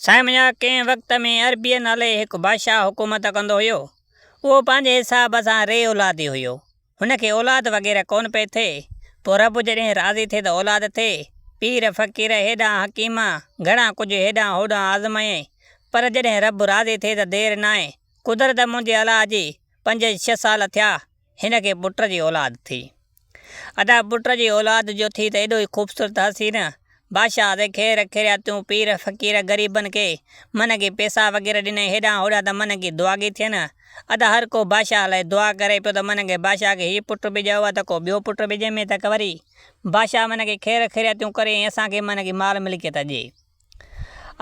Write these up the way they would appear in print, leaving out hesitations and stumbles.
साइमया कंहिं वक़्त में अरबीअ नाले हिकु बादशाह हुकूमत कंदो हुयो। उहो पंहिंजे हिसाब सां रे औलादी हुयो। हुनखे औलाद वग़ैरह कोन पई थिए। पोइ रब जॾहिं राज़ी थिए त औलाद थिए। पीर फ़क़ीर हेॾां हकीम घणा कुझु हेॾां होॾां आज़माए, पर जॾहिं रब राज़ी थिए त देरि न आहे। कुदरत मुंहिंजे अलाह जी 5-6 साल थिया, हिनखे पुट जी औलाद थी। अदा पुट जी औलाद जो थी त एॾो ई ख़ूबसूरत हसीन बादशाह ते खेर खेरिया तूं पीर फ़क़ीर ग़रीबनि खे मन की पैसा वग़ैरह ॾिनई हेॾां होॾां त मन की दुआगी थियनि। अदा हर को बादशाह लाइ दुआ करे पियो त मन खे बादशाह खे हीउ पुटु बि ॼाओ आहे त को ॿियो पुटु बि ॼमे त वरी बादशाह मन खे खेर खेरिया तूं करे ऐं असांखे मन की माल मिल्कियत ॾिए।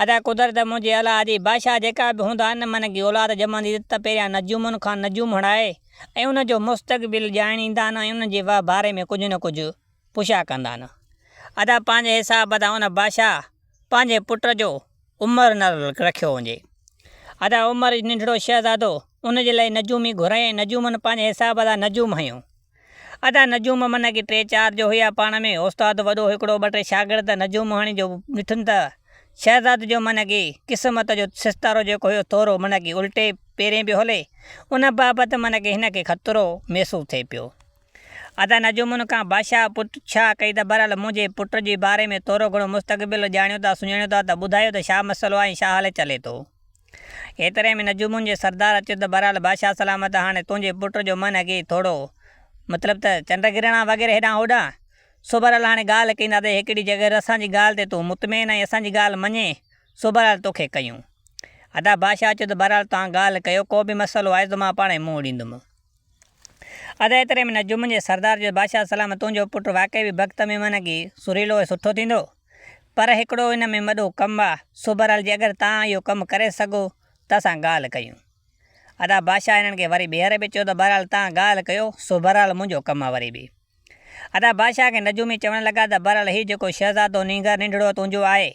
अदा कुदरत मुंहिंजे अलाह जी बादशाह जेका बि हूंदा आहिनि मन की औलाद ॼमंदी त पहिरियां नजूमनि खां नजूम हणाए ऐं उनजो मुस्तक़बिल ॼाणींदा आहिनि ऐं उनजे बारे में कुझु न कुझु पुछा कंदा आहिनि। अदा पंहिंजे हिसाब सां उन बादशाह पंहिंजे पुट जो उमिरि न रखियो हुजे। अदा उमिरि नंढड़ो शहज़ादो उनजे लाइ नजूमी घुराई। नजूमनि पंहिंजे हिसाब सां नजूम हयूं। अदा नजूम मन की 3-4 जो हुया पाण में। उस्ताद वॾो हिकिड़ो 2-3 शागिर्द नजूम हणी जो ॾिठनि त शहज़ाद जो मन की क़िस्मत जो सितारो जेको हुयो थोरो मन की उल्टे पेरें पियो हले। उन बाबति मन की हिनखे ख़तरो महसूसु थिए पियो। अदा नजूमनि खां बादशाह पुछा कई त बहरहाल मुंहिंजे पुट जे बारे में थोरो घणो मुस्तक़बिल ॼाणियो था सुञाणियो था त ॿुधायो त छा मसइलो आहे छा हाल चले थो। एतिरे में नजूमुनि जे सरदार अचो त बहरहाल बादशाह सलामत हाणे तुंहिंजे पुट जो मन की थोरो मतिलबु त चंड गिरणा वग़ैरह हेॾां होॾां सो बहरहाल हाणे ॻाल्हि कंदा त हिकिड़ी जॻह असांजी ॻाल्हि ते तूं मुतमइन ऐं असांजी ॻाल्हि मञे सो बहरहाल तोखे कयूं। अदा बादशाह चयो त बहरहाल तव्हां ॻाल्हि कयो को बि मसइलो आहे त मां पाण मुंहुं ॾींदुमि। अदा एतिरे में नजूमनि जे सरदार जो बादशाह सलामत तुंहिंजो पुटु वाक़ई बि भक्त में मन की सुरीलो ऐं सुठो थींदो, पर हिकिड़ो हिन में वॾो कमु आहे। सो बहरहाल जे अगरि तव्हां इहो कमु करे सघो त असां ॻाल्हि कयूं। अदा बादशाह हिननि खे वरी ॿीहर बि चयो त बहरहाल तव्हां ॻाल्हि कयो सो बहरहाल मुंहिंजो कमु आहे वरी बि। अदा बादशाह खे नजूमी चवणु लॻा त बहरहाल हीउ जेको शहज़ादो नींगर नंढड़ो तुंहिंजो आहे,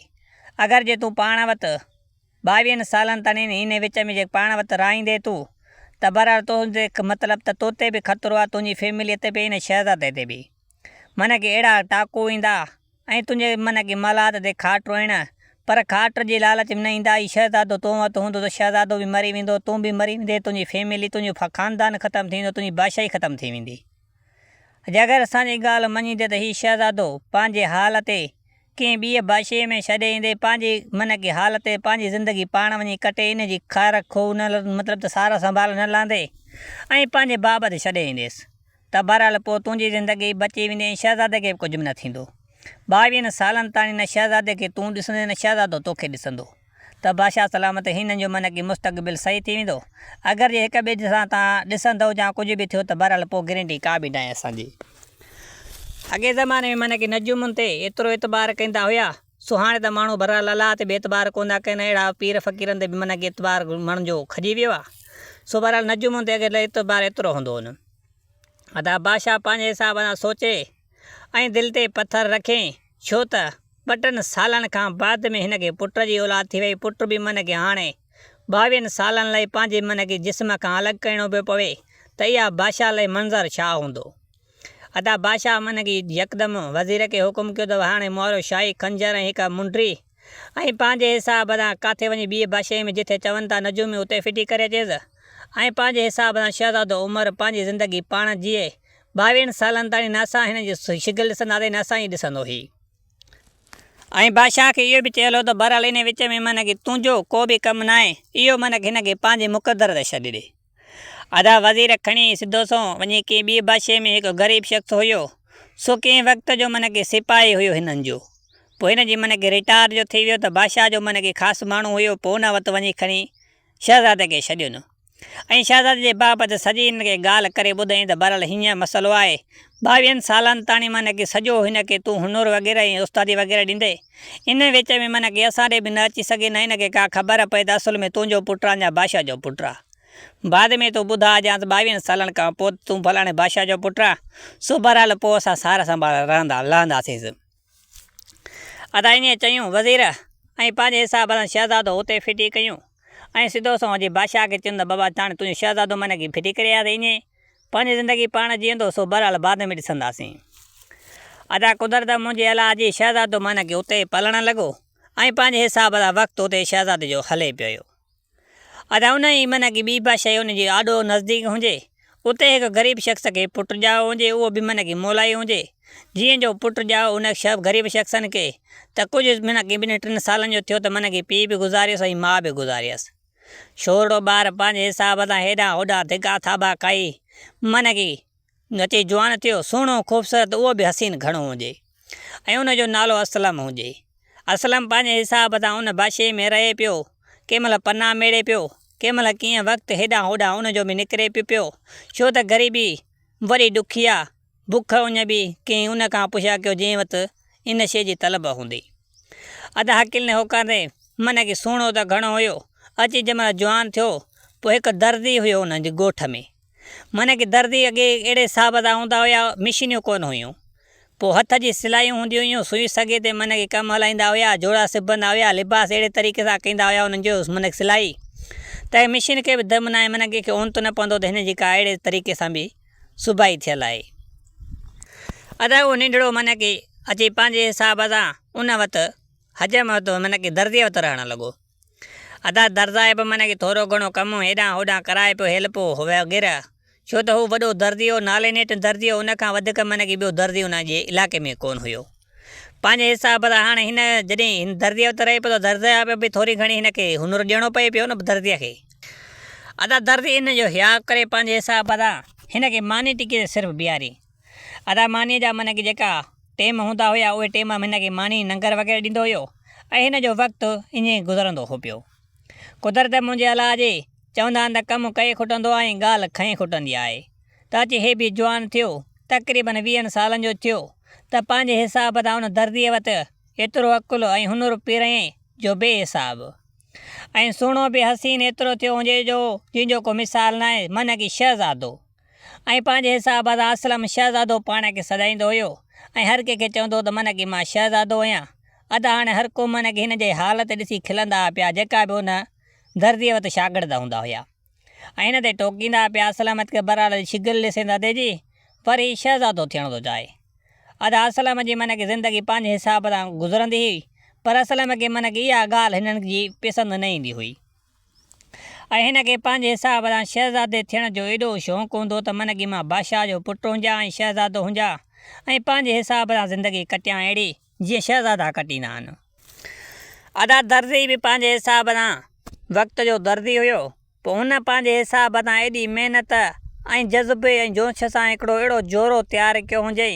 अगरि जे तूं पाण वटि 22 सालनि ताईं हिन विच में जे पाण वटि राहींदे तूं त बहरहाल तुंहिंजे मतिलबु त तोते बि ख़तरो आहे, तुंहिंजी फैमिलीअ ते बि हिन शहज़ादे ते बि मन की अहिड़ा टाकू ईंदा ऐं तुंहिंजे मन की मलाद ते खाट रोइण, पर खाट जी लालच में न ईंदा। ई शहज़ादो तो वटि हूंदो त शहज़ादो बि मरी वेंदो, तूं बि मरी वेंदे, तुंहिंजी फैमिली तुंहिंजो ख़ानदान ख़तमु थी वेंदो, तुंहिंजी बादशाही ख़तमु थी वेंदी। जे अगरि असांजी ॻाल्हि मञींदे त हीउ शहज़ादो पंहिंजे हाल ते कंहिं ॿिए बादशाह में छॾे ईंदे, पंहिंजी मन की हाल ते पंहिंजी ज़िंदगी पाण वञी कटे, इन जी ख़ैर खो न मतिलबु त सार संभाल न लांदे ऐं पंहिंजे बाबति छॾे ईंदेसि त बहरहाल पोइ तुंहिंजी ज़िंदगी बची वेंदी ऐं शहज़ादे खे बि कुझु बि न थींदो। 22 सालनि ताईं न शहज़ादे खे तूं ॾिसंदे न शहज़ादो तोखे ॾिसंदो त बादशाह सलामत हिननि जो मन की मुस्तक़बिल सही थी वेंदो। अगरि जे हिक ॿिए सां तव्हां ॾिसंदव या कुझु बि थियो त बहरहाल पोइ गारंटी का बि न आहे असांजी। अॻे ज़माने में मन की नजूमुनि ते एतिरो एतबार कंदा हुया, सो हाणे त माण्हू बहरहाल अलाह ते बि एतबार कोन था कनि, अहिड़ा पीर फ़क़ीरनि ते बि मन की एतबार माण्हुनि जो खजी वियो आहे। सो बहरहाल नजूमुनि ते अॻे एतबार एतिरो हूंदो हुन। अदा बादशाह पंहिंजे हिसाब सां सोचे ऐं दिलि ते पथर रखे, छो त 2 सालनि खां बाद में हिन खे पुट जी औलाद थी वई। पुट बि मन की हाणे 22 सालनि लाइ पंहिंजे मन की जिस्म खां अलॻि करिणो पियो पवे त इहा बादशाह लाइ मंज़र छा हूंदो। अदा बादशाह मन की यकदमि वज़ीर खे हुकुम कयो त हाणे मोहरो शाही खंजर ऐं हिकु मुंडी ऐं पंहिंजे हिसाब सां किथे वञी ॿिए बादशाह में जिथे चवनि था नजूमी उते फिटी करे अचेसि ऐं पंहिंजे हिसाब सां शहज़ादो उमिरि पंहिंजी ज़िंदगी पाण जीए। 22 सालनि ताईं न असां हिन जी शिकिल ॾिसंदासीं न असां ई ॾिसंदो ही। ऐं बादशाह खे इहो बि चयलो त बहरहाल इन विच में मन की तुंहिंजो को बि कमु न आहे, इहो मन की हिन खे पंहिंजे मुक़दर ते छॾे ॾे। अदा वज़ीर खणी सिधो सो वञी कंहिं ॿिए बादशाह में हिकु ग़रीब शख़्स हुयो, सो कंहिं वक़्त जो मन की सिपाही हुयो हिननि जो। पोइ हिन जी मन की रिटायर जो थी वियो त बादशाह जो मन की ख़ासि माण्हू हुयो, पोइ हुन वटि वञी खणी शहज़ादे खे छॾियुनि ऐं शहज़ादे जे बाबति सॼी हिन खे ॻाल्हि करे ॿुधाईं त बहरहाल हीअं मसइलो आहे। 22 सालनि ताईं मन की सॼो हिन खे तूं हुनुर वग़ैरह ऐं उस्तादी वग़ैरह ॾींदे, इन विच में मन की असां ॾे बि न अची सघे न हिन खे का ख़बर पए त असुल में तुंहिंजो पुटु आहे या बादशाह जो पुटु आहे। बाद में तूं ॿुधा ॼां त 22 सालनि खां पोइ तूं फलाणे बादशाह जो पुटु आहे, सो बहरहाल पोइ असां सार संभाल लहंदासीं। अदा ईअं चयूं वज़ीर ऐं पंहिंजे हिसाब सां शहज़ादो हुते फिटी कयूं ऐं सिधो सो जे बादशाह खे चवंदा बाबा हाणे तुंहिंजो शहज़ादो मन की फिटी करे आहे त ईअं पंहिंजी ज़िंदगी पाण जीअंदो, सो बहरहाल बाद में ॾिसंदासीं। अदा कुदरत मुंहिंजे अलाह जी शहज़ादो मन की उते पलणु लॻो ऐं पंहिंजे हिसाब सां वक़्तु उते शहज़ादे जो हले पियो। अदा उन ई माना की ॿी बादशाही उनजी ॾाढो नज़दीक हुजे, उते हिकु ग़रीब शख़्स खे पुटु ॼाओ हुजे, उहो बि माना की मोलाई हुजे। जीअं जो पुटु ॼाओ उन ग़रीब शख़्सनि खे त कुझु माना की 2-3 सालनि जो थियो त माना की पीउ बि गुज़ारियसि ऐं माउ बि गुज़ारियसि। छोकिरो ॿार पंहिंजे हिसाब सां हेॾां होॾां धिका थाबा खाई माना की अची जवान थियो, सुहिणो ख़ूबसूरत, उहो बि हसीन घणो हुजे ऐं उनजो नालो असलम हुजे। असलम पंहिंजे हिसाब सां उन बादशाही में रहे पियो, कंहिं महिल पना मेड़े पियो, कंहिं महिल कीअं वक़्तु हेॾां होॾां उनजो बि निकिरे पियो, छो त ग़रीबी वरी ॾुखिया बुख उन बि कंहिं उन खां पुछा कयो जंहिं वटि इन शइ जी तलब हूंदी। अदा हकील ने होकारे माना की सुहिणो त घणो हुयो, अची जंहिं महिल जवान थियो पोइ हिकु दर्दी हुयो उन जे ॻोठ में। माना की दर्दी अॻे अहिड़े हिसाब सां हूंदा हुया, मशीनियूं कोन हुयूं, पोइ हथ जी सिलायूं हूंदियूं हुयूं, सुई सघे ते माना की कमु हलाईंदा हुया, जोड़ा सिबंदा हुया, लिबास अहिड़े तरीक़े सां कंदा हुया उन्हनि जो माना सिलाई, त मशीन खे बि दम न आहे, माना कंहिंखे ओन त न पवंदो त हिन जी का अहिड़े तरीक़े सां बि सुबाई थियल आहे। अदा उहो नंढड़ो माना की अची पंहिंजे हिसाब सां उन वटि हजम वटि माना की दर्दीअ वटि रहणु लॻो। अदा दर्दा बि माना की थोरो घणो कमु हेॾां होॾां कराए पियो, हेल्प वग़ैरह, छो त हू वॾो दर्दी हो, नाले नेट दर्दी हो, उन खां वधीक माना की ॿियो दर्दी हुन जे इलाइक़े में कोन हुयो। पंहिंजे हिसाब सां हाणे हिन जॾहिं हिन दर्दीअ वटि रहे पियो त दर्द बि थोरी घणी हिनखे हुनुर ॾियणो पए पियो न दर्दीअ खे। अदा दर्दी इन जो हिया करे पंहिंजे हिसाब सां हिनखे मानी टिकी ते सिर्फ़ु बीहारी। अदा मानीअ जा माना की जेका टेम हूंदा हुया उहे टेम हिनखे मानी लंगर वग़ैरह ॾींदो हुयो ऐं हिन जो वक़्तु ईअं गुज़रंदो हो पियो। कुदरत मुंहिंजे अलाह जे चवंदा आहिनि त कमु कई खुटंदो आहे ऐं ॻाल्हि खई खुटंदी आहे। त अची हे बि जवान थियो, तक़रीबन 20 सालनि जो थियो, त पंहिंजे हिसाब सां उन दर्दीअ वटि एतिरो अकुलु ऐं हुनुर पिरई जो बेहिसाब, ऐं सुहिणो बि हसीन एतिरो थियो हुजे जो जंहिंजो को मिसाल न आहे, माना की शहज़ादो। ऐं पंहिंजे हिसाब सां असलम शहज़ादो पाण खे सॾाईंदो हुयो ऐं हर कंहिंखे चवंदो त माना की मां शहज़ादो आहियां। अदा हाणे हर को माना की हिन जे हालत ॾिसी खिलंदा पिया जेका बि हुन दर्दीअ वटि शागिर्द हूंदा हुया ऐं हिन ते टोकींदा पिया, असलम के बराल शिगिल ॾिसे दादे जी वरी शहज़ादो थियण थो चाहे। अदा असलम जी माना की ज़िंदगी पंहिंजे हिसाब सां गुज़रंदी हुई, पर असलम खे माना की इहा ॻाल्हि हिननि जी पसंदि न ईंदी हुई ऐं हिनखे पंहिंजे हिसाब सां शहज़ादे थियण जो एॾो शौक़ु हूंदो त माना की मां बादशाह जो पुटु हुजां ऐं शहज़ादो हुजां ऐं पंहिंजे हिसाब सां ज़िंदगी कटियां अहिड़ी जीअं शहज़ादा कटींदा आहिनि। अदा दर्दी बि पंहिंजे हिसाब सां वक़्त जो दर्दी हुयो, पोइ हुन पंहिंजे हिसाब सां एॾी महिनत ऐं जज़्बे ऐं जोश सां हिकिड़ो अहिड़ो जोड़ो तयारु कयो हुजे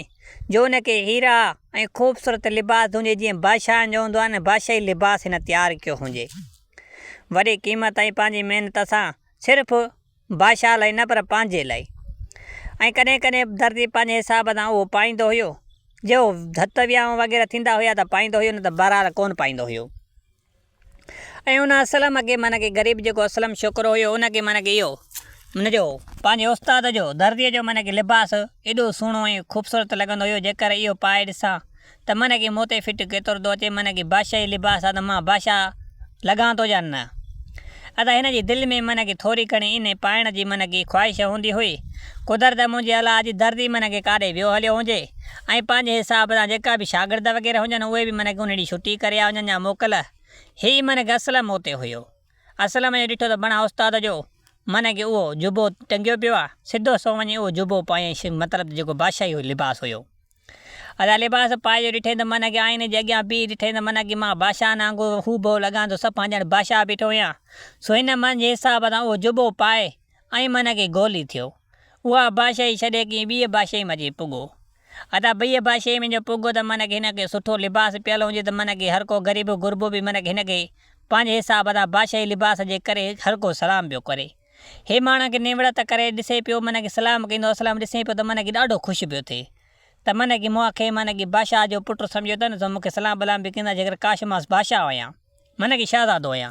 जो हुनखे हीरा ऐं ख़ूबसूरत लिबास हुजे जीअं बादशाहनि जो हूंदो आहे न, बादशाही लिबास हिन तयारु कयो हुजे। वॾी क़ीमत ऐं पंहिंजी महिनत सां सिर्फ़ु बादशाह लाइ न पर पंहिंजे लाइ, ऐं कॾहिं कॾहिं दर्दी पंहिंजे हिसाब सां उहो पाईंदो हुयो, जो धत वियांव वग़ैरह थींदा हुया त पाईंदो हुयो, न त बहरहाल कोन पाईंदो हुयो। ऐं उन असलम खे माना की ग़रीब जेको असलम छोकिरो हुयो उनखे माना की इहो हुनजो पंहिंजे उस्ताद जो दर्दीअ जो माना की लिबास एॾो सुहिणो ऐं ख़ूबसूरत लॻंदो हुयो, जेकर इहो पाए ॾिसां त माना की मोते फिट केतिरो थो अचे, माना की बादशाही लिबास आहे त मां बादशाह लॻां थो या न। अदा हिन जी दिलि में माना की थोरी घणी इन पाइण जी माना की ख़्वाहिश हूंदी हुई। कुदरत मुंहिंजे अलाह जी दर्दी माना की काॾे वियो हलियो हुजे ऐं पंहिंजे हिसाब सां जेका बि शागिर्द वग़ैरह हुजनि उहे बि माना की उन ॾींहुं छुटी करे आ वञनि या मोकल, ही माना की असलम उते हुयो। असलम जो ॾिठो त बणा उस्ताद जो माना की उहो जुबो टंगियो पियो आहे, सिधो सो वञी उहो जुबो पाए, मतिलबु जेको बादशाही लिबास हुयो। अदा लिबास पाए जो ॾिठे त माना की आईने जे अॻियां बीह ॾिठे त माना की मां बादशाह नांगो हू बो लॻां थो, सभु ॼण बादशाह बीठो हुयां। सो हिन मुंहिंजे हिसाब सां उहो जुबो पाए ऐं माना की गोली थियो, उहा बादशाही छॾे की ॿी बादशाही में अची पुॻो। अदा ॿी बादशाही में जो पुॻो त माना की हिनखे सुठो लिबास पियल हुजे त माना की हर को ग़रीब गुरबो बि माना की हिनखे पंहिंजे हिसाब सां बादशाही लिबास जे करे हर को सलाम पियो करे। हे माण्हू खे निवड़त करे ॾिसे पियो, माना की सलाम कंदो, असलाम ॾिसे पियो त माना की ॾाढो ख़ुशि पियो थिए त माना की मूंखे माना की बादशाह जो पुटु सम्झो त न, त मूंखे सलाम बलाम बि कंदा जेकर काश मां बादशाह हुयां, माना की शहज़ादो हुयां।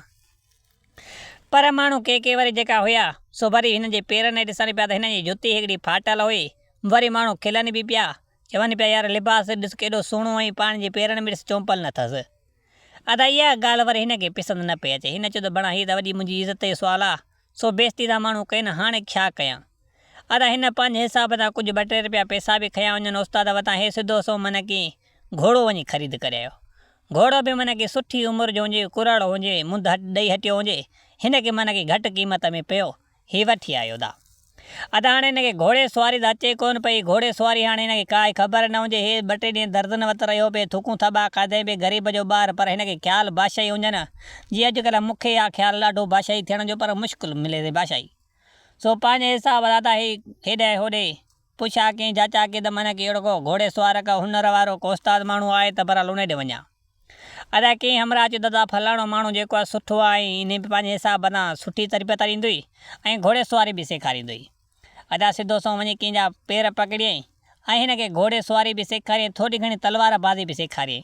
पर माण्हू के वरी जेका हुया सो वरी हिन जे पेरनि ॾिसनि पिया त हिन जी जुती हिकिड़ी फाटल हुई, वरी माण्हू खिलनि बि पिया, चवनि पिया यार लिबास ॾिस केॾो सुहिणो ऐं पाण जे पेरनि में ॾिस चोंपल न अथसि। अदा इहा ॻाल्हि वरी हिनखे पसंदि न पई अचे, हिन चयो त बणा हीअ त वॾी मुंहिंजी इज़त जो सुवालु आहे, सो बेइज़ती था माण्हू कनि, हाणे छा कयां। अदा हिन पंहिंजे हिसाब सां कुझु 2-3 रुपया पैसा बि खयां वञनि उस्ताद वटां, हे सिधो सो माना की घोड़ो वञी ख़रीद करे आयो। घोड़ो भी मन की सुठी उमिरि जो हुजे, कुराड़ो हुजे, मुंद ॾेई हटियो हुजे, हिन खे मन की घटि क़ीमत में पियो ही वठी आयो दा। अदा हाणे हिनखे घोड़े सवारी त अचे कोन पई। घोड़े सवारी हाणे हिनखे काई ख़बर न हुजे। हे 2 टे ॾींहं दर्दन वत रहियो पिए, थूकूं थबा खाधे पिए, ग़रीब जो ॿार, पर हिनखे ख़्यालु बादशाही हुजनि। जीअं अॼुकल्ह मूंखे आहे ख़्यालु ॾाढो बादशाही थियण जो, पर मुश्किल मिले थी बादशाही। सो पंहिंजे हिसाब दादा हेॾे होॾे पुछा कई, जाचा कई त मन की अहिड़ो को घोड़े सवार का हुनर वारो को उस्ताद माण्हू आहे त बराल उन ॾे वञा। अदा कई हमरा अचो दादा फलाणो माण्हू जेको आहे सुठो आहे, इन पंहिंजे हिसाब सां सुठी तरबियत ॾींदुई ऐं घोड़े सवारी बि सेखारींदुई। अदा सिधो सो वञी कंहिंजा पेर पकड़ियईं ऐं हिनखे घोड़े सवारी बि सेखारियईं, थोरी घणी तलवार बाज़ी बि सेखारियईं।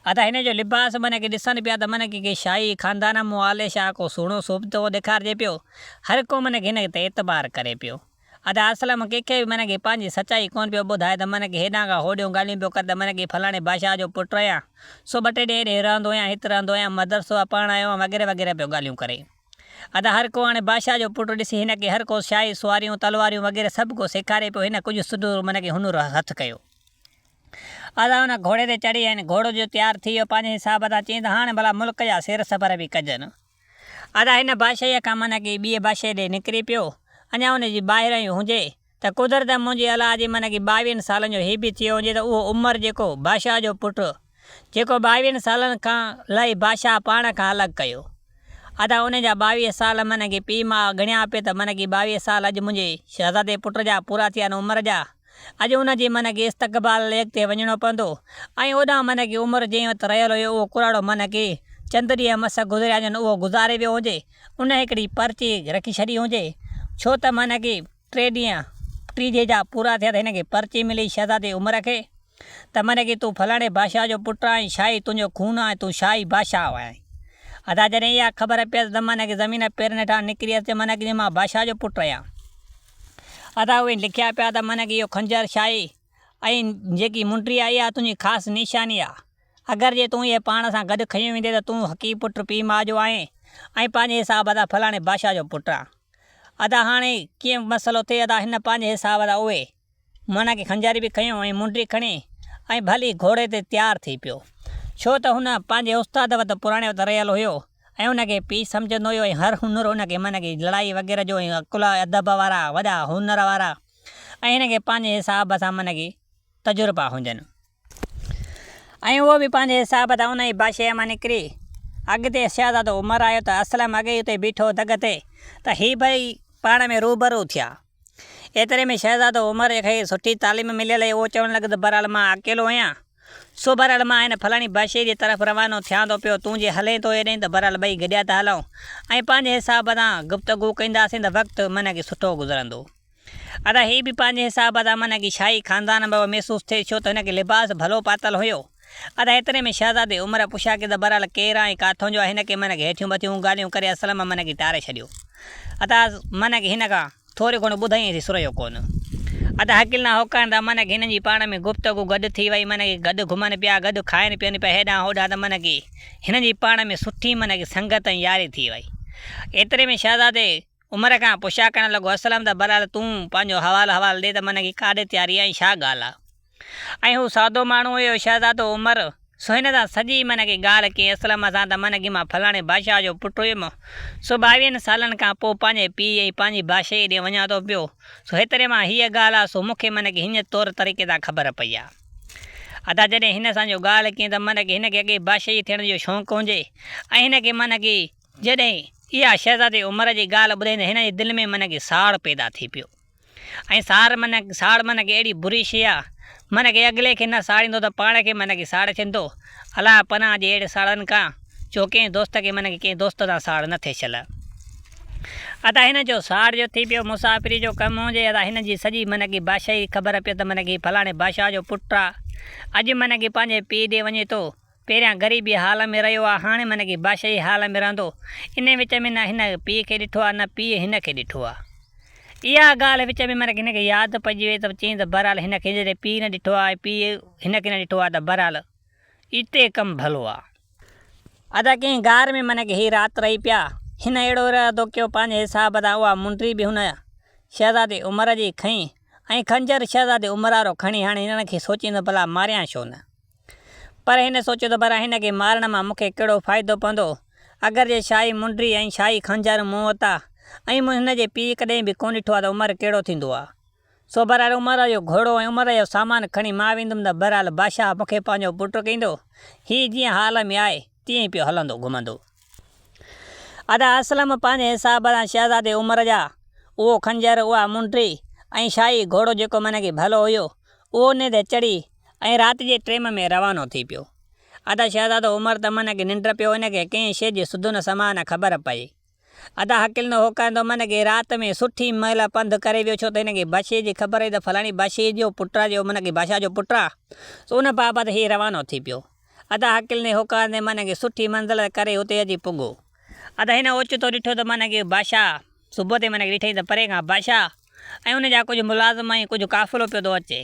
अदा हिन जो लिबास मन खे ॾिसनि पिया त मन की शाही खानदान मां आले छा को सुहिणो सोभतो ॾेखारिजे पियो। हर को मन खे हिन ते एतबार करे पियो। अदा असलम कंहिंखे बि मन खे पंहिंजी सचाई कोन पियो ॿुधाए त मन खे हेॾां खां होॾियूं ॻाल्हियूं पियो करे त मन खे फलाणे बादशाह जो पुटु आहियां, सो 2 टे ॾींहं हेॾे रहंदो आहियां, हिते रहंदो आहियां, मदरसो आहे पढ़णु आयो वग़ैरह वग़ैरह पियो ॻाल्हियूं करे। अदा हर को हाणे बादशाह जो पुटु ॾिसी हिन खे हर को शाही सुवारियूं तलवारियूं वग़ैरह सभु को सेखारे पियो। हिन कुझु सुठो मन खे हुनर हथु कयो। अदा हुन घोड़े ते चढ़ी आहिनि, घोड़ो जो तयारु थी वियो पंहिंजे हिसाब सां, चई त हाणे भला मुल्क जा सैर सफ़र बि कजनि। अदा हिन बादशाहीअ खां मन की ॿिए बादशाह ॾे निकिरी पियो। अञा हुनजी ॿाहिरि ई हुजे त कुदरत मुंहिंजी अलाह जी मन की 22 सालनि जो ही बि थियो हुजे त उहो उमिरि जेको बादशाह जो पुटु जेको 22 सालनि खां लही बादशाह पाण खां अलॻि कयो। अदा उन जा 22 साल मन की पीउ मां ॻणिया पिए त मन की 22 साल अॼु मुंहिंजे शहज़ादे पुट जा पूरा थिया आहिनि उमिरि जा। अॼु उनजी मन की इस्तक़बाल लेक ते वञिणो पवंदो ऐं ओॾां मन की उमिरि जंहिं वटि रहियल हुयो उहो कुराड़ो मन की चंद ॾींहं मस गुज़रिया हुजनि उहो गुज़ारे वियो हुजे। उन हिकिड़ी पर्ची रखी छॾी हुजे, छो त मन की 3 ॾींहं टीजे जा पूरा थिया त हिनखे पर्ची मिली शहज़ादे उमिरि खे त मन की तूं फलाणे बादशाह जो पुटु आहीं, शाही तुंहिंजो खून आहे, तूं शाही बादशाह आहीं। अदा जॾहिं इहा ख़बर पियसि त मन की ज़मीन पेरनि हेठां निकिरी अचे मन की मां बादशाह जो पुटु आहियां। अदा उहे लिखिया पिया त मन की इहो खंजर शाही ऐं जेकी मुंडी आहे इहा तुंहिंजी ख़ासि निशानी आहे। अगरि जे तूं इहे पाण सां गॾु खई वेंदे त तूं हक़ी पुटु पीउ माउ जो आहीं ऐं पंहिंजे हिसाब सां फलाणे बादशाह जो पुटु आहे। अदा हाणे कीअं मसइलो थिए, अदा हिन पंहिंजे हिसाब सां उहे मन खे खंजर बि खयूं ऐं मुंडी खणी ऐं भली घोड़े ते तयारु थी पियो, छो त हुन पंहिंजे उस्ताद वटि पुराणे वटि रहियल हुयो ऐं हुनखे पीउ सम्झंदो हुयो ऐं हर हुनर हुनखे मन की लड़ाई वग़ैरह जो ऐं अकुल अदब वारा वॾा हुनर वारा ऐं हिनखे पंहिंजे हिसाब सां मन की तजुर्बा हुजनि। ऐं उहो बि पंहिंजे हिसाब सां उन ई बादशाह मां निकिरी अॻिते शहज़ादो उमिरि आयो त असलम अॻे हुते बीठो दग ते त ही भई पाण में रूबरू थिया। एतिरे में शहज़ादो उमिरि खे सुठी तालीम मिलियल उहो चवणु लॻो त बहरहाल मां अकेलो आहियां, सो बहरहाल मां हिन फलाणी बादशाह जी तरफ़ रवानो थियां थो पियो, तूं जे हले थो हेॾे त बहरहाल ॿई गॾिया था हलूं ऐं पंहिंजे हिसाब सां गुफ़्तगू कंदासीं त वक़्तु मन की सुठो गुज़रंदो। अदा हीअ बि पंहिंजे हिसाब सां मन की शाही ख़ानदान में महसूसु थिए, छो त हिनखे लिबास भलो पातल हुयो। अदा एतिरे में शहज़ादे उमिरि पुछा की त बहरहाल केरु आहे, किथां जो आहे, हिनखे मन की हेठियूं मथियूं ॻाल्हियूं करे असलम मन की टारे छॾियो। अदा मन की हिन खां थोरो घणो ॿुधाईं सुरयो कोन। अदा हकील न होकण त मन की हिन जी पाण में गुफ़्तगू गॾु थी वई, मन की गॾु घुमनि पिया, गॾु खाइनि पीअनि पिया हेॾां होॾां, त मन की हिन जी पाण में सुठी मन की संगत ऐं यारी थी वई। एतिरे में शहज़ादे उमिरि खां पुछा करणु लॻो असलम त बहरहाल तूं पंहिंजो हवालु ॾे त मन की काॾे तयारी आई, छा ॻाल्हि आहे। ऐं हू सादो माण्हू हुयो शहज़ादो उमिरि, सो हिन सां सॼी मन की ॻाल्हि कई असलम सां त मन की मां फलाणे बादशाह जो पुटु हुयुमि, सो 22 सालनि खां पोइ पंहिंजे पीउ ऐं पंहिंजी बादशाही ॾे वञा थो पियो। सो हेतिरे मां हीअ ॻाल्हि आहे सो मूंखे मन की हीअं तौर तरीक़े सां ख़बर पई आहे। अदा जॾहिं हिन सां जो ॻाल्हि कई त मन की हिनखे अॻे बादशाही थियण जो शौक़ु हुजे ऐं हिनखे मन की जॾहिं इहा शहज़ादे उमिरि जी ॻाल्हि ॿुधाई त हिन जे दिलि में मन की साड़ पैदा थी पियो। ऐं साड़ मन की अहिड़ी बुरी शइ आहे, मन की अॻिले खे न साड़ींदो त पाण खे मन की साड़ छॾींदो। अलाह पनाह जे अहिड़े साड़नि खां जो कंहिं दोस्त खे मन की कंहिं दोस्त सां साड़ न थिए छल। अदा हिन जो साड़ जो थी पियो मुसाफ़िरी जो कमु हुजे। अदा हिन जी सॼी मन की बादशाही ख़बर पियो त मन की फलाणे बादशाह जो पुटु आहे, अॼु मन की पंहिंजे पीउ ॾे वञे थो, पहिरियां ग़रीबी हाल में रहियो आहे, हाणे मन की बादशाही हाल में रहंदो। इन विच में न हिन पीउ खे ॾिठो आहे न पीउ हिन खे ॾिठो आहे। इहा ॻाल्हि विच में मन की हिनखे यादि पइजी वई त चईं त बहरहाल हिनखे जॾहिं पीउ न ॾिठो आहे, पीउ हिनखे न ॾिठो आहे त बहरहाल इते कमु भलो आहे। अदा कंहिं गार में मन की हीअ राति रही पिया, हिन अहिड़ो इरादो कयो पंहिंजे हिसाब सां उहा मुंडी बि हुन शहज़ादे उमिरि जी खईं ऐं खंजर शहज़ादे उमिरि वारो खणी हाणे हिननि खे सोचींदो भला मारियां छो न। पर हिन सोचियो त पर हिन खे मारण मां मूंखे कहिड़ो फ़ाइदो पवंदो। अगरि जे शाही मुंडी ऐं शाही खंजर मूं वटि आहे ऐं हिन जे पीउ कॾहिं बि कोन ॾिठो आहे त उमिरि कहिड़ो थींदो आहे। सो बहरहाल उमिरि जो घोड़ो ऐं उमिरि जो सामान खणी मां वेंदुमि त बहरहाल बादशाह मूंखे पंहिंजो पुटु कंदो। हीअ जीअं हाल में आहे तीअं ई पियो हलंदो घुमंदो। अदा असलम पंहिंजे हिसाब सां शहज़ादे उमिरि जा उहो खंजर, उहा मुंडी ऐं शाही घोड़ो जेको मन खे भलो हुयो, उहो उन ते चढ़ी ऐं राति जे टेम में रवानो थी पियो। अदा शहज़ादो उमिरि त मन खे निंड पियो, हिनखे कंहिं शइ जी सुध न समान ख़बर पई। अदा हकिल न होकारींदो मन खे राति में सुठी महिल पंधु करे वियो, छो त हिनखे बादशाह जी ख़बर हुई त फलाणी बादशाह जो पुटु आहे, जो मन खे बादशाह जो पुटु आहे, सो उन बाबति हीउ रवानो थी पियो। अदा हकिल ने होकारींदे मन खे सुठी मंज़िल करे हुते अची पुॻो। अदा हिन ओचितो ॾिठो त मन खे बादशाह सुबुह ते मन खे ॾिठई त परे खां बादशाह ऐं उनजा कुझु मुलाज़िम ऐं कुझु काफ़िलो पियो थो अचे।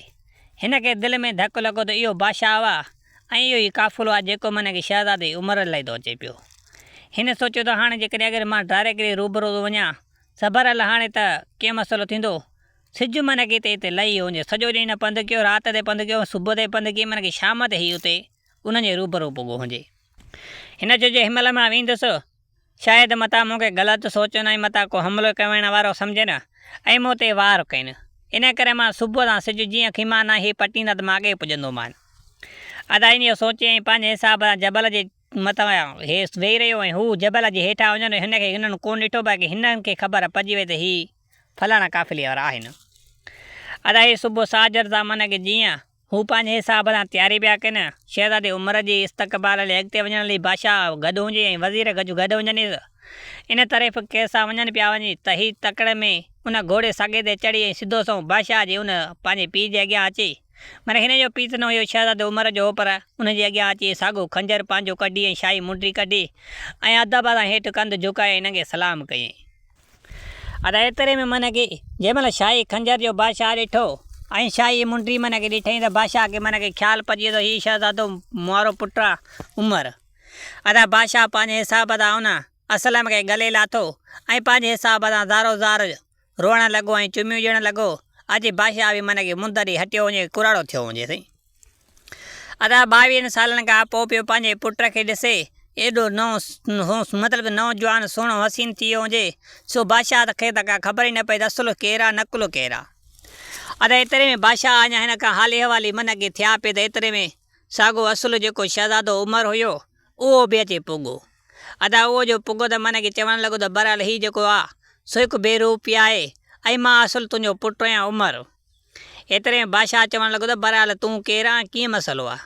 हिनखे दिलि में धकु लॻो त इहो बादशाह आहे ऐं इहो ई काफ़िलो आहे जेको मन खे शहज़ादे उमिरि लाइ थो अचे पियो। हिन सोचियो त हाणे जेकॾहिं अगरि मां डायरेक्ट रूबरू वञा सभरल हाणे त कीअं मसइलो थींदो। सिजु मन खे हिते लही वञे, सॼो ॾींहुं न पंधु कयो, राति ते पंधु कयो, सुबुह ते पंधु कयो, मन खे शाम ते ई उते उन्हनि जे रूबरू पुॻो हुजे। हिन जो जे हिनमहिल मां वेंदुसि शायदि मता मूंखे ग़लति सोचनि ऐं मता को हमिलो करण वारो सम्झे न ऐं मूं ते वार कनि। इन करे मां सुबुह सां सिजु जीअं खीमान आहे पटींदा त मां अॻे पुॼंदोमान। अदा इन सोचे ऐं पंहिंजे हिसाब सां जबल जे मथां हेठि वेही रहियो ऐं हू जबल जे हेठां वञनि। हिनखे हिननि कोन ॾिठो पियो की हिननि खे ख़बर पइजी वई त हीअ फलाणा काफ़िले वारा आहिनि। अदा हीअ सुबुह साजर सां मन खे जीअं हू पंहिंजे हिसाब सां तयारी पिया कनि शहज़ादे उमिरि जी इस्तक़बाल लाइ अॻिते वञण लाइ, बादशाह गॾु हुजे ऐं वज़ीर गॾु वञनि इन तरफ़ कंहिंसां वञनि पिया वञी त हीअ तकड़ि में उन घोड़े साॻे ते चढ़ी ऐं सिधो सो बादशाह जे उन पंहिंजे पीउ जे अॻियां अची, माना हिन जो पीउ त न हुयो शहज़ादे उमिरि जो, पर उनजे अॻियां अची साॻियो खंजर पंहिंजो कढी ऐं शाही मुंडी कढी ऐं अदब सां हेठि कंधु झुकाए हिनखे सलाम कयईं। अदा एतिरे में मन खे जंहिंमहिल शाही खंजर जो बादशाह ॾिठो ऐं शाही मुंडी मन खे ॾिठईं त बादशाह खे मन खे ख़्यालु पइजी वियो त हीउ शहज़ादो मुआरो पुटु आहे उमिरि। अदा बादशाह पंहिंजे हिसाब सां उन असलम खे गले लाथो ऐं पंहिंजे हिसाब सां ज़ारो ज़ार रोअणु लॻो ऐं चुमियूं ॾियणु लॻो। अॼु बादशाह बि मन खे मुंद ॾे हटियो वञे, कुराड़ो थियो वञे साईं। अदा 22 सालनि खां पोइ पियो पंहिंजे पुट खे ॾिसे एॾो मतिलबु नौजवान सुहिणो हसीन थी वियो हुजे, सो बादशाह खे त का ख़बर ई न पई त असुलु केरु आहे नकुलु केरु आहे। अदा एतिरे में बादशाह अञा हिन खां हाली हवाली मन खे थिया पिए त एतिरे में साॻियो असुलु जेको शहज़ादो उमिरि हुयो उहो बि अचे पुॻो। अदा उहो जो पुॻो त मन खे चवणु लॻो त बहरहाल हीउ जेको आहे सो हिकु बेरूपी आहे ऐं मां असुलु तुंहिंजो पुटु आहियां उमिरि। एतिरे में बादशाह चवणु लॻो त बहरहाल तूं केरु आहे, कीअं मसइलो आहे।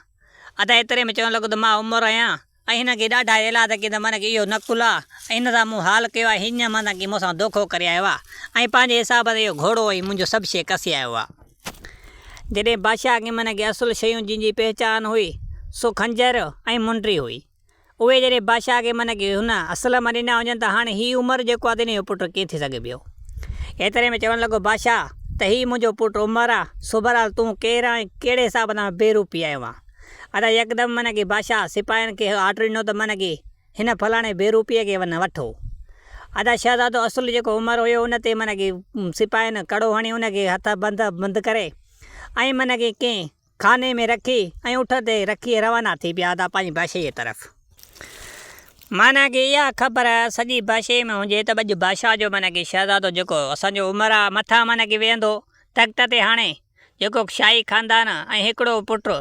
अदा एतिरे में चवणु लॻो त मां उमिरि आहियां ऐं हिनखे ॾाढा एला त की त मन खे इहो नकुलु आहे ऐं हिन सां मूं हाल कयो आहे, हीअं माना की मूंसां धोखो करे आयो आहे ऐं पंहिंजे हिसाब सां इहो घोड़ो ऐं मुंहिंजो सभु शइ कसे आयो आहे। जॾहिं बादशाह खे मन खे असुलु शयूं जंहिंजी पहचान हुई सो खंजर ऐं मुंडी हुई, उहे जॾहिं बादशाह खे मन खे हुन असुल मां ॾिना वञनि त हाणे हीअ उमिरि जेको आहे त हिन जो पुटु कीअं थी सघे पियो। एतिरे में चवणु लॻो बादशाह त हीउ मुंहिंजो पुटु उमिरि आहे, सो बहरहाल तूं केरु आहे, कहिड़े हिसाब सां बेरूपी आयो आहे। अदा यकदमि मन खे बादशाह सिपाहियुनि खे ऑर्डर ॾिनो त मन खे हिन फलाणे बेरूपीअ खे वञ वठो। अदा शहज़ादो असुलु जेको उमिरि हुयो उन ते मन खे सिपाहियुनि कड़ो हणी उनखे हथ बंदि करे ऐं मन खे कंहिं खाने में रखी ऐं उठ ते रखी रवाना थी पिया अदा पंहिंजी बादशाह तरफ़। माना की इहा ख़बर सॼी बादशाह में हुजे त अॼु बादशाह जो मन के शहज़ादो जेको असांजो उमिरि आहे मथां मन के वेहंदो तख़्त ते, हाणे जेको शाही ख़ानदान ऐं हिकिड़ो पुटु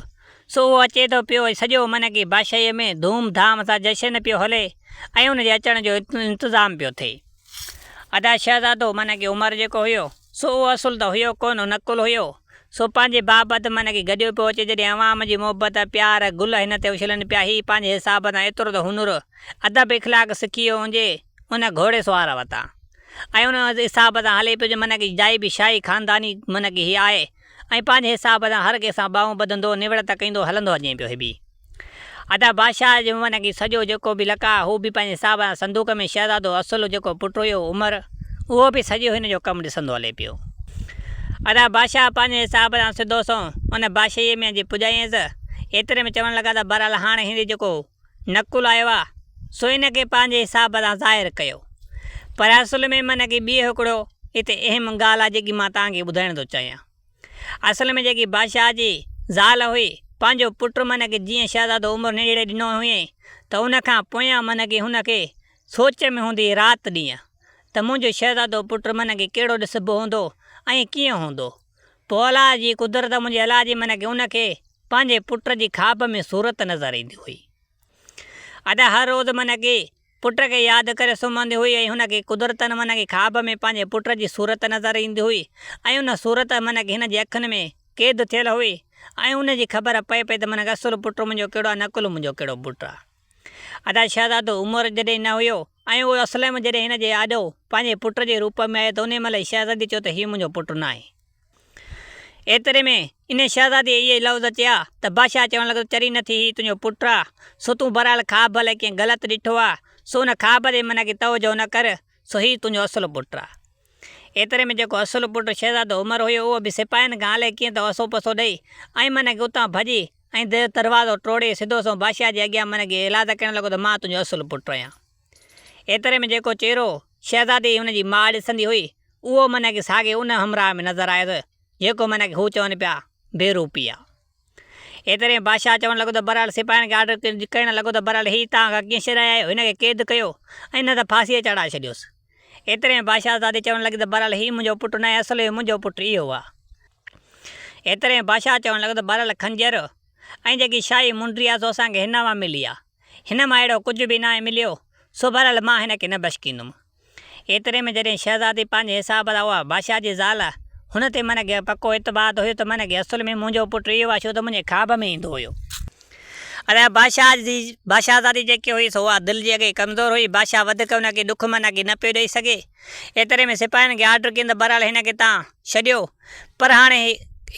सो उहो अचे थो पियो, सॼो मन के बादशाहीअ में धूम धाम सां जशन पियो हले ऐं उनजे अचण जो इंतज़ाम पियो थिए। अदा शहज़ादो मन के उमिरि जेको हुयो सो उहो असुलु त हुयो कोन, नकुलु हुयो, सो पंहिंजे बाबति मन खे गॾियो पियो अचे। जॾहिं अवाम जी मोहबत प्यार गुल हिन ते उछलनि पिया, हीअ पंहिंजे हिसाब सां एतिरो त हुनुर अदब इख़लाक़ सिखी वियो हुजे उन घोड़े सुवार वटां ऐं उन हिसाब सां हले पियो। मन खे जाई बि शाही ख़ानदानी मन खे हीअ आहे ऐं पंहिंजे हिसाब सां हर कंहिंसां ॿाहूं ॿधंदो, निवड़त कंदो, हलंदो अचे पियो। हे बि अदा बादशाह जो मन खे सॼो जेको बि लका हू बि पंहिंजे हिसाब सां संदूक में शहज़ादो असुलु जेको पुटु हुयो उमिरि उहो बि सॼो हिन जो कमु ॾिसंदो हले पियो। अदा बादशाह पंहिंजे हिसाब सां सिधो सो उन बादशाहीअ में अची पुॼाईंसि। एतिरे में चवणु लॻा त बहरहाल हाणे हिन जेको नकुलु आयो आहे सो हिनखे पंहिंजे हिसाब सां ज़ाहिर कयो, पर असुल में मन खे ॿियो हिकिड़ो हिते अहम ॻाल्हि आहे जेकी मां तव्हांखे ॿुधाइण थो चाहियां। असल में जेकी बादशाह जी ज़ाल हुई पंहिंजो पुटु मन की जीअं शहज़ादो उमिरि नेड़े ॾिनो हुयईं त उन खां पोयां मन की हुनखे सोच में हूंदी राति ॾींहुं त मुंहिंजो शहज़ादो पुटु मन की कहिड़ो ॾिसबो हूंदो ऐं कीअं हूंदो। पोइ अलाह जी कुदरत मुंहिंजे अलाह जी मन की उनखे पंहिंजे पुट जी ख़्वाब में सूरत नज़र ईंदी हुई। अदा हर रोज़ु मन की पुट खे यादि करे सुम्हंदी हुई ऐं हुनखे कुदरतनि मन की ख़्वाब में पंहिंजे पुट जी सूरत नज़र ईंदी हुई ऐं उन सूरत मन की हिन जे अखियुनि में क़ैद थियल हुई ऐं उनजी ख़बर पए पई त मन असुलु पुटु मुंहिंजो कहिड़ो आहे, नकुलु मुंहिंजो कहिड़ो पुटु आहे। अदा शहज़ादो उमिरि जॾहिं न हुयो ऐं उहो असुल में जॾहिं हिन जे आॾो पंहिंजे पुट जे रूप में आयो त उन महिल शहज़ादी चयो त हीउ मुंहिंजो पुटु न आहे। एतिरे में इन शहज़ादीअ इहे लफ़्ज़ चया त बादशाह चवणु लॻो चरी नथी हीउ तुंहिंजो पुटु आहे, सो तूं बहरहाल ख़्वाब भले कीअं ग़लति ॾिठो आहे, सो उन ख़्वाब जे मन खे तवजो न कर, सो हीउ तुंहिंजो असुलु पुटु आहे। एतिरे में जेको असुलु पुटु शहज़ादो उमिरि हुयो उहो बि सिपाहियुनि खां हले कीअं त असो पसो ॾेई ऐं मन खे उतां भॼी ऐं दरवाज़ो टोड़े सिधो सो बादशाह जे अॻियां मन खे इलाद करणु लॻो त मां तुंहिंजो असुलु पुटु आहियां। एतिरे में जेको चेहरो शहज़ादी हुनजी माउ ॾिसंदी हुई उहो मन खे साॻे उन हमराह में नज़र आयुसि जेको मन खे हू चवनि पिया बेरूपी आहे। एतिरे में बादशाह चवणु लॻो त बहरहाल सिपाहियुनि खे ऑडर करणु लॻो त बहरहाल हीउ तव्हां कीअं छॾाया आहियो, हिनखे क़ैद कयो ऐं न त फांसीअ चढ़ाए छॾियोसि। एतिरे में बादशाह ज़ादी चवणु लॻी त बहरहाल हीउ मुंहिंजो पुटु न आहे, असुलु मुंहिंजो पुटु इहो आहे। एतिरे में बादशाह चवणु लॻो त बहरहाल खंजर ऐं जेकी शाही मुंडी आहे सो असांखे हिन मां मिली आहे, हिन मां अहिड़ो कुझु बि न आहे मिलियो, सो बहरहाल मां हिनखे न बशकींदुमि। एतिरे में जॾहिं शहज़ादी पंहिंजे हिसाब सां उहा बादशाह जी ज़ाल हुन ते मन खे पको एतबाद हुयो त मन खे असुल में मुंहिंजो पुटु इहो आहे, छो त मुंहिंजे ख़्वाब में ईंदो हुयो। अरे बादशाहज़ादी जेकी हुई सो उहा दिलि जी अॻे कमज़ोर हुई, बादशाह वधीक हुनखे ॾुख मन खे न पियो ॾेई सघे। एतिरे में सिपाहियुनि खे ऑडर कयनि त बहरहाल हिनखे तव्हां छॾियो, पर हाणे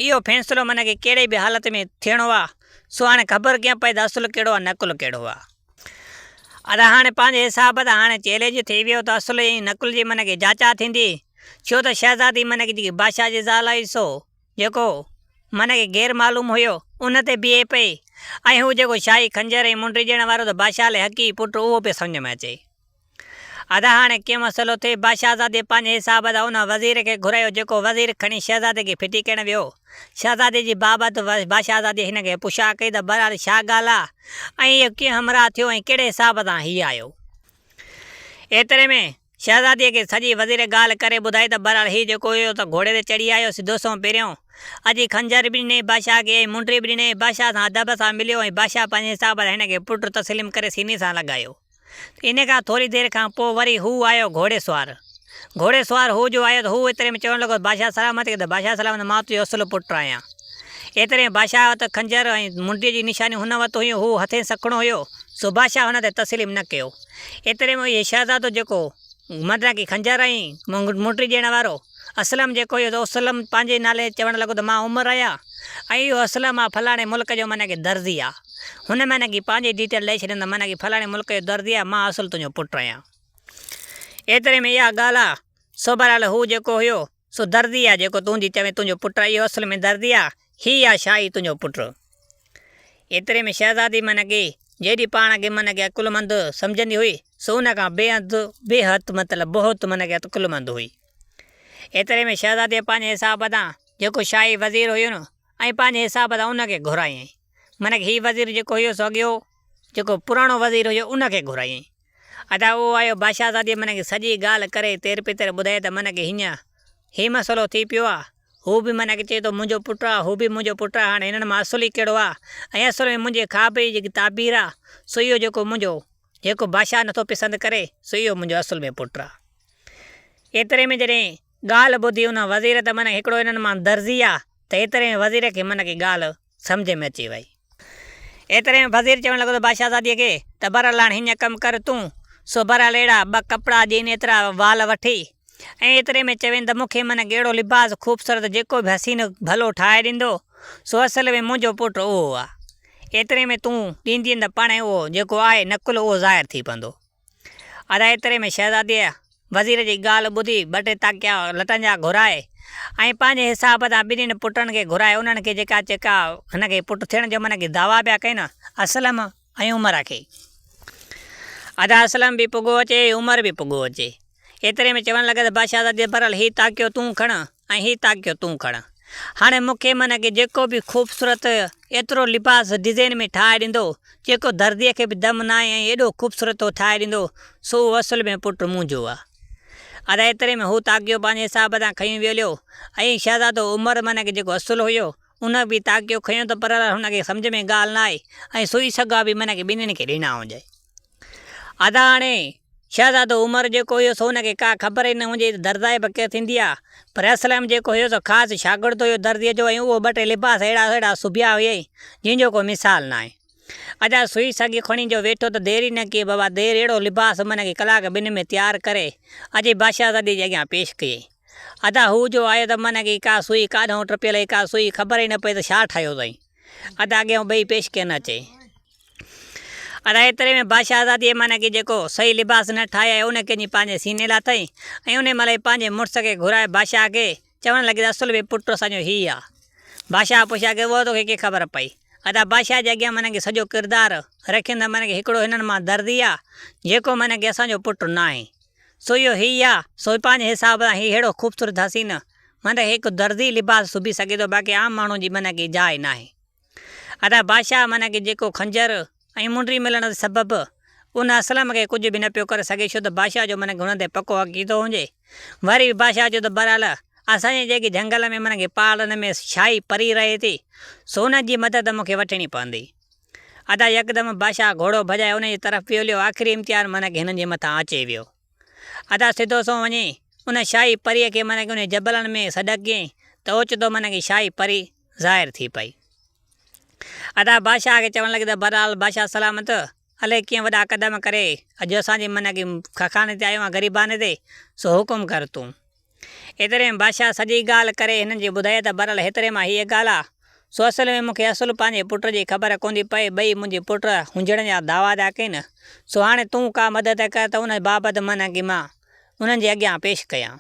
इहो फ़ैसिलो मन खे कहिड़े बि हालत में थियणो आहे, सो हाणे ख़बर कीअं पए त असुलु कहिड़ो आहे, नकुलु कहिड़ो आहे। अरे हाणे पंहिंजे हिसाब सां हाणे चैलेंज थी वियो त असुलु ऐं नकुल जी मन खे जांचा थींदी, छो त शहज़ादी मन खे जेकी बादशाह जी ज़ाल आई सो जेको मन खे गैर मालूम हुयो उन ते बीहे पई ऐं हू जेको शाही खंजर ऐं मुंडी ॾियण वारो त बादशाह लाइ हक़ी पुटु उहो पियो सम्झ में अचे। अदा हाणे कीअं मसइलो थिए, बादशाहज़ादी पंहिंजे हिसाब सां उन वज़ीर खे घुरायो जेको वज़ीर खणी शहज़ादे खे फिटी करणु वियो। शहज़ादे जी बाबति बादशाहज़ादी हिन खे पुछा कई त बहरहाल छा ॻाल्हि आहे ऐं इहो कीअं हमराह थियो ऐं कहिड़े हिसाब सां हीअ आयो। एतिरे में शहज़ादीअ खे सॼी वज़ीर ॻाल्हि करे ॿुधाई त बहरहाल हीउ जेको हुयो त घोड़े ते चढ़ी आयो सिधो सो पहिरियों अॼु खंजर बि ॾिनई बादशाह खे ऐं मुंडी बि ॾिनई, बादशाह सां अदब सां मिलियो ऐं बादशाह पंहिंजे हिसाब सां हिन खे पुटु तस्लीम करे सीने सां लॻायो। इन खां थोरी देरि खां पोइ वरी हू आयो घोड़े सुवार हू जो आयो त हू एतिरे में चवणु लॻो बादशाह सलामत त बादशाह सलामत मां तुंहिंजो असुलु पुटु आहियां। एतिरे में बादशाह वटि खंजर ऐं मुंडीअ जी निशानी हुन वटि हुयूं, हू हथे सखणो हुयो, सो बादशाह हुन ते तस्लीम न कयो। एतिरे में इहे शहज़ादो जेको मतलब की खंजर ऐं मुंडी ॾियण वारो असलम जेको हुयो त असलम पंहिंजे नाले चवणु लॻो त मां उमिरि आहियां ऐं इहो असलम आहे फलाणे मुल्क जो मन की दर्ज़ी आहे। हुन मन की पंहिंजी डिटेल ॾेई छॾींदा मन की फलाणे मुल्क जो दर्ज़ी आहे, मां असुलु तुंहिंजो पुटु आहियां। एतिरे में इहा ॻाल्हि आहे, सो बहरहाल हू जेको हुयो सो दर्ज़ी आहे जेको तुंहिंजी चवे तुंहिंजो पुटु आहे, इहो असुल में दर्ज़ी आहे, हीअ आहे शाही तुंहिंजो पुटु। एतिरे में शहज़ादी मन की जेॾी पाण खे मन खे अकुलमंद सम्झंदी हुई सो उन खां बेहद मतिलबु बहुत मन खे अकुलमंद हुई। एतिरे में शहज़ादीअ पंहिंजे हिसाब सां जेको शाही वज़ीर हुयो न ऐं पंहिंजे हिसाब सां उनखे घुरायईं, मन खे हीउ वज़ीर जेको हुयो सो अॻियो जेको पुराणो वज़ीर हुयो उनखे घुरायईं। अदा उहो आयो बादशाहज़ादीअ मन खे सॼी ॻाल्हि करे तेर पितर ॿुधाए त मन खे हीअं मसइलो थी पियो आहे, हू बि मन खे चए थो मुंहिंजो पुटु आहे, हू बि मुंहिंजो पुटु आहे, हाणे हिननि मां असुल ई कहिड़ो आहे ऐं असुल में मुंहिंजे ख़्वाब जी जेकी ताबीर आहे सो इहो जेको मुंहिंजो जेको बादशाह नथो पसंदि करे सो इहो मुंहिंजो असुल में पुटु आहे। एतिरे में जॾहिं ॻाल्हि ॿुधी उन वज़ीर त मन हिकिड़ो हिननि मां दर्ज़ी आहे त एतिरे में वज़ीर खे मन खे ॻाल्हि सम्झ में अची वई। एतिरे में वज़ीर चवणु लॻो त बादशाहज़ादीअ खे त बहरहाल हाणे हीअं कमु कर तूं, सो बहरहाल अहिड़ा ॿ कपिड़ा ॾियनि एतिरा वाल वठी ऐं एतिरे में चवनि त मूंखे मन अहिड़ो लिबास ख़ूबसूरत जेको बि हसीन भलो ठाहे ॾींदो सो असल में मुंहिंजो पुटु उहो आहे। एतिरे में तूं ॾींदी त पाण उहो जेको आहे नकुलु उहो ज़ाहिर थी पवंदो। अदा एतिरे में शहज़ादीअ वज़ीर जी ॻाल्हि ॿुधी ॿ टे ताकिया लटनि जा घुराए ऐं पंहिंजे हिसाब सां ॿिन्हिनि पुटनि खे घुराए उन्हनि खे जेका हिनखे पुटु थियण जो मन खे दावा पिया कनि असलम ऐं उमिरि खे। अदा असलम बि पुॻो अचे उमिरि बि पुॻो अचे। एतिरे में चवणु लॻा त बादशाहज़ादी बहरहाल हीउ ताकियो तूं खण ऐं हीउ ताकियो तूं खण। हाणे मूंखे माना कि जेको बि ख़ूबसूरत एतिरो लिबास डिज़ाइन में ठाहे ॾींदो, जेको दर्दीअ खे बि दम न आहे ऐं एॾो ख़ूबसूरत ठाहे ॾींदो, सो असुल में पुटु मुंहिंजो आहे। अदा एतिरे में हू ताकियो पंहिंजे हिसाब सां खयूं वेलियो ऐं शहज़ादो उमर माना कि जेको असुलु हुयो उन बि ताकियो खयूं त पर हुनखे सम्झ में ॻाल्हि न आई ऐं सुई सघा बि माना कि ॿिन्हिनि खे ॾिना हुजे। अदा हाणे शहज़ादो उमर जेको हुयो सो हुनखे का ख़बर ई न हुजे दर्दाए बके थींदी आहे, पर असल में जेको हुयो सो ख़ासि शागिर्द हुयो दर्दीअ जो ऐं उहो ॿ टे लिबास अहिड़ा सुबिया हुयईं जंहिंजो को मिसाल न आहे। अदा सुई सघी खणी जो वेठो त देरि ई न कई बाबा, देरि अहिड़ो लिबास माना कि कलाक ॿिनि में तयारु करे अॼु बादशाहज़ादी जे अॻियां पेश कयईं। अदा हू जो आयो त माना कि का सुई काॾों टपियल का सुई ख़बर ई न पई त छा ठाहियो अथई। अदा अॻियां ॿई पेश कयनि अचे। अदा एतिरे में बादशाहज़ादीअ माना कि जेको सही लिबास न ठाहिया उन कंहिंजी पंहिंजे सीने लाथई ऐं उन महिल पंहिंजे मुड़ुस खे घुराए बादशाह खे चवणु लॻी त असुल में पुटु असांजो हीउ आहे। बादशाह पुछिया कि उहो तोखे कीअं ख़बर पई। अदा बादशाह जे अॻियां माना कि सॼो किरदारु रखियनि माना कि हिकिड़ो हिननि मां दर्दी आहे जेको माना कि असांजो पुटु न आहे, सो इहो हीउ आहे, सो पंहिंजे हिसाब सां हीउ अहिड़ो ख़ूबसूरत हसीन माना हिकु दर्दी लिबास सुबी सघे थो, बाक़ी आम माण्हू जी माना कि जाइ न आहे। अदा बादशाह माना कि जेको खंजर ऐं मुंडी मिलण जे सबबु उन असलम खे कुझु बि न पियो करे सघे, छो त बादशाह जो माना कि हुन ते पको अक़ीदो हुजे। वरी बि बादशाह जो त बहरहाल असांजे जेकी झंगल में माना कि पालनि में शाही परी रहे थी, सो उन जी मदद मूंखे वठणी पवंदी। अदा यकदमि बादशाह घोड़ो भॼाए उन जी तरफ़ पियो हलियो। आख़िरी इम्तिहान माना कि हिननि जे मथां अचे वियो। अदा सिधो सो वञे उन शाही परीअ खे माना कि उन जबलनि में सॾकियईं त ओचितो माना कि शाही परी ज़ाहिर थी पई। अदा बादशाह खे चवणु लॻी त बहरहाल बादशाह सलामत, अलाए कीअं वॾा क़दम करे अॼु असांजे माना कि खखाने ते आयो आहे ग़रीबाने ते, सो हुकुम कर तूं। एतिरे में बादशाह सॼी ॻाल्हि करे हिननि जी ॿुधाए त बहरहाल हेतिरे मां हीअ ॻाल्हि आहे, सो असल में मूंखे असुलु पंहिंजे पुट जी ख़बर कोन थी पए, ॿई मुंहिंजे पुट हुंजण जा दावा था कनि, सो हाणे तूं का मदद कर त उन बाबति माना कि मां उन्हनि जे अॻियां पेश कयां।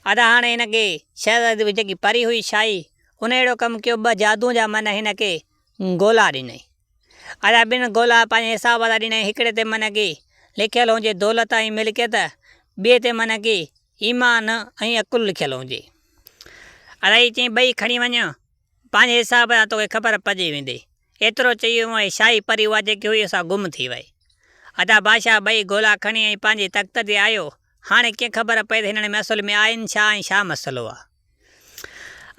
अदा हाणे हिनखे शहज़ादी जेकी परी हुई शाही उन अहिड़ो कमु कयो, ॿ जादू जा माना हिनखे गोला ॾिनई। अदा ॿिनि गोला पंहिंजे हिसाब सां ॾिनई, हिकिड़े ते माना कि लिखियलु हुजे दौलत ऐं मिल्कियत, ॿिए ते माना कि ईमान ऐं अकुलु लिखियलु हुजे। अदा ही चई ॿई खणी वञ, पंहिंजे हिसाब सां तोखे ख़बर पइजी वेंदी। एतिरो चई ऐं शाही परी उहा जेकी हुई असां गुम थी वई। अदा बादशाह ॿई गोला खणी ऐं पंहिंजे तख़्त ते आयो। हाणे कीअं ख़बर पए त हिननि में असुल में आहिनि छा ऐं छा मसइलो आहे।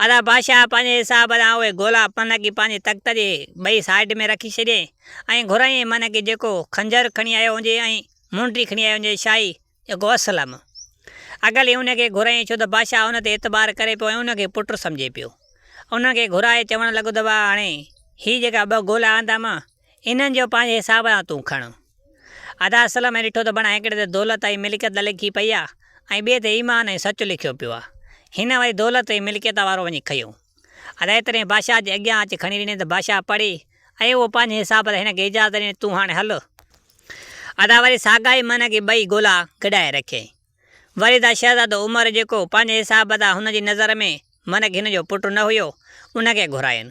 अदा बादशाह पंहिंजे हिसाब सां उहे गोला माना कि पंहिंजे तख़्त जे ॿई साइड में रखी छॾियईं ऐं घुराईं माना कि जेको खंजर खणी आयो हुजे ऐं मुंडी खणी आयो हुजे शाही जेको असलम, अगल ई उनखे घुराईं, छो त बादशाह उन ते एतबार करे पियो ऐं उनखे पुटु सम्झे पियो। उनखे घुराए चवणु लॻो त भाउ हाणे हीअ जेका ॿ गोला आंदा मां इन्हनि जो पंहिंजे हिसाब सां तूं खण। अदा असल में ॾिठो त बणा हिकिड़े ते दौलत ऐं मिल्कियत लिखी पई आहे ऐं ॿिए ते ईमान ऐं सच लिखियो पियो आहे। हिन वरी दौलत ऐं मिल्कियत वारो वञी खयो। अदा एतिरे बादशाह जे अॻियां अची खणी ॾिनई त बादशाह पढ़ी ऐं उहो पंहिंजे हिसाब सां हिनखे इजाज़त ॾिनई तूं हाणे हल। अदा वरी साॻा ई माना कि ॿई गोला गॾाए रखियईं। वरी त शहज़ादो उमर जेको पंहिंजे हिसाब सां हुनजी नज़र में माना कि हिन जो पुटु न हुयो उनखे घुरायनि।